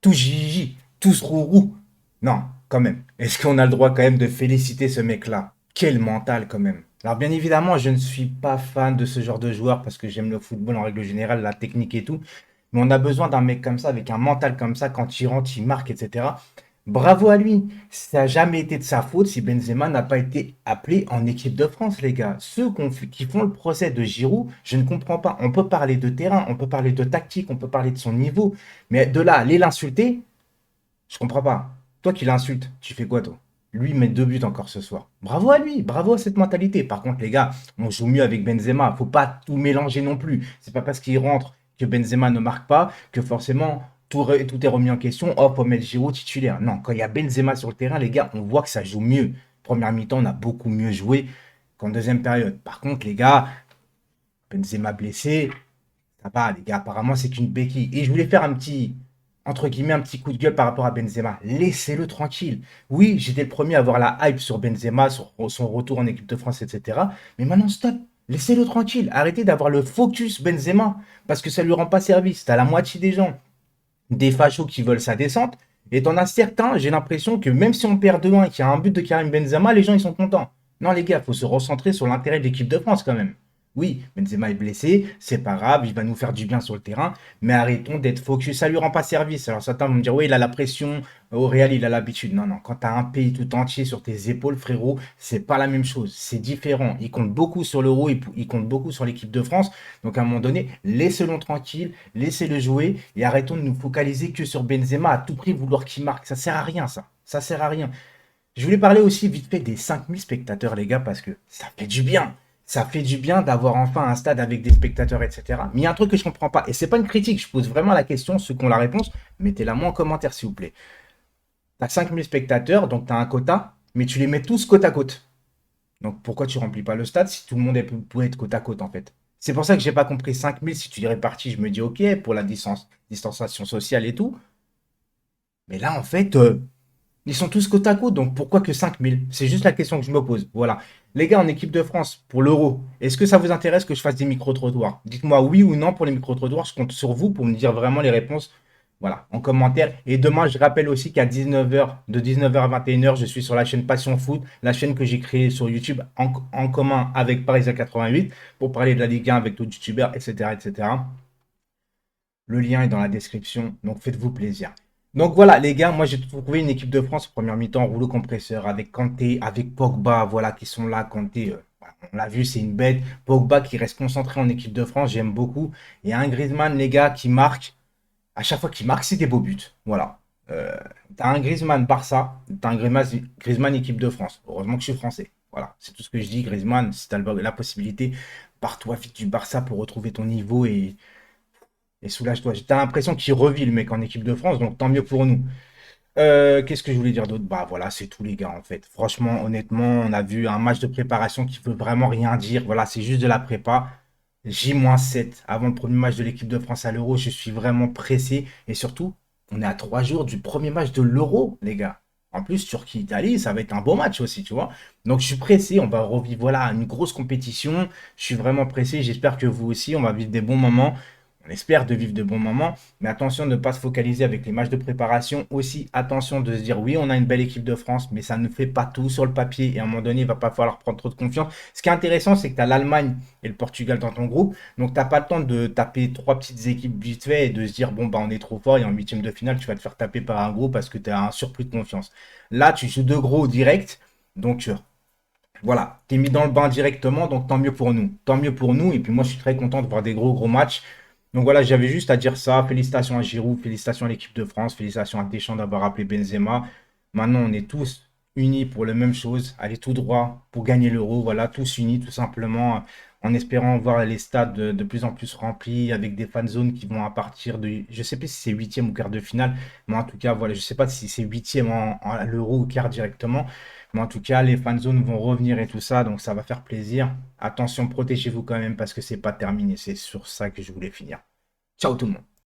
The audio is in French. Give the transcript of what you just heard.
Tous Gigi, tous Rourou. Non, quand même. Est-ce qu'on a le droit quand même de féliciter ce mec-là? Quel mental quand même. Alors bien évidemment, je ne suis pas fan de ce genre de joueur parce que j'aime le football en règle générale, la technique et tout. Mais on a besoin d'un mec comme ça, avec un mental comme ça, quand il rentre, il marque, etc. Bravo à lui. Ça n'a jamais été de sa faute si Benzema n'a pas été appelé en équipe de France, les gars. Qui font le procès de Giroud, je ne comprends pas. On peut parler de terrain, on peut parler de tactique, on peut parler de son niveau. Mais de là, aller l'insulter, je comprends pas. Toi qui l'insultes, tu fais quoi, toi? Lui met 2 buts encore ce soir. Bravo à lui, bravo à cette mentalité. Par contre, les gars, on joue mieux avec Benzema. Faut pas tout mélanger non plus. C'est pas parce qu'il rentre que Benzema ne marque pas que forcément tout est remis en question. Oh, faut mettre Giroud titulaire. Non, quand il y a Benzema sur le terrain, les gars, on voit que ça joue mieux. Première mi-temps, on a beaucoup mieux joué qu'en deuxième période. Par contre, les gars, Benzema blessé, ça va, les gars. Apparemment, c'est qu'une béquille. Et je voulais faire un petit, entre guillemets, un petit coup de gueule par rapport à Benzema. Laissez-le tranquille. Oui, j'étais le premier à avoir la hype sur Benzema, sur son retour en équipe de France, etc. Mais maintenant, stop. Laissez-le tranquille. Arrêtez d'avoir le focus Benzema. Parce que ça ne lui rend pas service. T'as la moitié des gens, des fachos qui veulent sa descente. Et t'en as certains, j'ai l'impression que même si on perd 2-1 et qu'il y a un but de Karim Benzema, les gens, ils sont contents. Non, les gars, il faut se recentrer sur l'intérêt de l'équipe de France quand même. Oui, Benzema est blessé, c'est pas grave, il va nous faire du bien sur le terrain, mais arrêtons d'être focus, ça lui rend pas service. Alors certains vont me dire, oui, il a la pression, au Real, il a l'habitude. Non, non, quand tu as un pays tout entier sur tes épaules, frérot, c'est pas la même chose, c'est différent. Il compte beaucoup sur l'Euro, il compte beaucoup sur l'équipe de France, donc à un moment donné, laissez-le tranquille, laissez-le jouer, et arrêtons de nous focaliser que sur Benzema, à tout prix vouloir qu'il marque, ça sert à rien ça sert à rien. Je voulais parler aussi vite fait des 5000 spectateurs, les gars, parce que ça fait du bien. Ça fait du bien d'avoir enfin un stade avec des spectateurs, etc. Mais il y a un truc que je comprends pas, et c'est pas une critique, je pose vraiment la question, ceux qui ont la réponse, mettez-la moi en commentaire, s'il vous plaît. T'as 5000 spectateurs, donc t'as un quota, mais tu les mets tous côte à côte. Donc pourquoi tu remplis pas le stade si tout le monde peut être côte à côte, en fait? C'est pour ça que j'ai pas compris 5000, si tu les répartis, je me dis ok, pour la distanciation sociale et tout. Mais là, en fait, ils sont tous côte à côte, donc pourquoi que 5000? C'est juste la question que je me pose. Voilà. Les gars, en équipe de France, pour l'Euro, est-ce que ça vous intéresse que je fasse des micro-trottoirs? Dites-moi oui ou non pour les micro-trottoirs. Je compte sur vous pour me dire vraiment les réponses. Voilà, en commentaire. Et demain, je rappelle aussi qu'à 19h, de 19h à 21h, je suis sur la chaîne Passion Foot, la chaîne que j'ai créée sur YouTube en commun avec Parisien 88 pour parler de la Ligue 1 avec d'autres youtubeurs, etc., etc. Le lien est dans la description, donc faites-vous plaisir. Donc voilà, les gars, moi j'ai trouvé une équipe de France première mi-temps rouleau compresseur avec Kanté, avec Pogba, voilà, qui sont là. Kanté, voilà, on l'a vu, c'est une bête. Pogba qui reste concentré en équipe de France, j'aime beaucoup. Et un Griezmann, les gars, qui marque. À chaque fois qu'il marque, c'est des beaux buts. Voilà. Euh, T'as un Griezmann Barça, t'as un Griezmann équipe de France. Heureusement que je suis français. Voilà, c'est tout ce que je dis. Griezmann, si t'as la possibilité, pars-toi vite du Barça pour retrouver ton niveau et soulage-toi. J'ai l'impression qu'il revit le mec en équipe de France, donc tant mieux pour nous. Qu'est-ce que je voulais dire d'autre? Bah voilà, c'est tout les gars en fait. Franchement, honnêtement, on a vu un match de préparation qui veut vraiment rien dire. Voilà, c'est juste de la prépa. J-7 avant le premier match de l'équipe de France à l'Euro. Je suis vraiment pressé. Et surtout, on est à 3 jours du premier match de l'Euro, les gars. En plus, Turquie-Italie, ça va être un beau match aussi, tu vois. Donc je suis pressé. On va revivre voilà, une grosse compétition. Je suis vraiment pressé. J'espère que vous aussi, on va vivre des bons moments. On espère de vivre de bons moments, mais attention de ne pas se focaliser avec les matchs de préparation. Aussi, attention de se dire oui, on a une belle équipe de France, mais ça ne fait pas tout sur le papier et à un moment donné, il ne va pas falloir prendre trop de confiance. Ce qui est intéressant, c'est que tu as l'Allemagne et le Portugal dans ton groupe, donc tu n'as pas le temps de taper trois petites équipes vite fait et de se dire bon, bah on est trop fort et en huitième de finale, tu vas te faire taper par un gros parce que tu as un surplus de confiance. Là, tu joues deux gros direct, donc voilà, t'es mis dans le bain directement, donc tant mieux pour nous. Tant mieux pour nous. Et puis moi, je suis très content de voir des gros matchs. Donc voilà, j'avais juste à dire ça. Félicitations à Giroud, félicitations à l'équipe de France, félicitations à Deschamps d'avoir appelé Benzema. Maintenant, on est tous unis pour la même chose, aller tout droit pour gagner l'Euro. Voilà, tous unis, tout simplement, en espérant voir les stades de plus en plus remplis, avec des fan zones qui vont à partir de, je sais plus si c'est huitième ou quart de finale, mais en tout cas, voilà, je sais pas si c'est huitième à l'Euro ou quart directement. Mais en tout cas, les fan zones vont revenir et tout ça, donc ça va faire plaisir. Attention, protégez-vous quand même parce que c'est pas terminé. C'est sur ça que je voulais finir. Ciao tout le monde.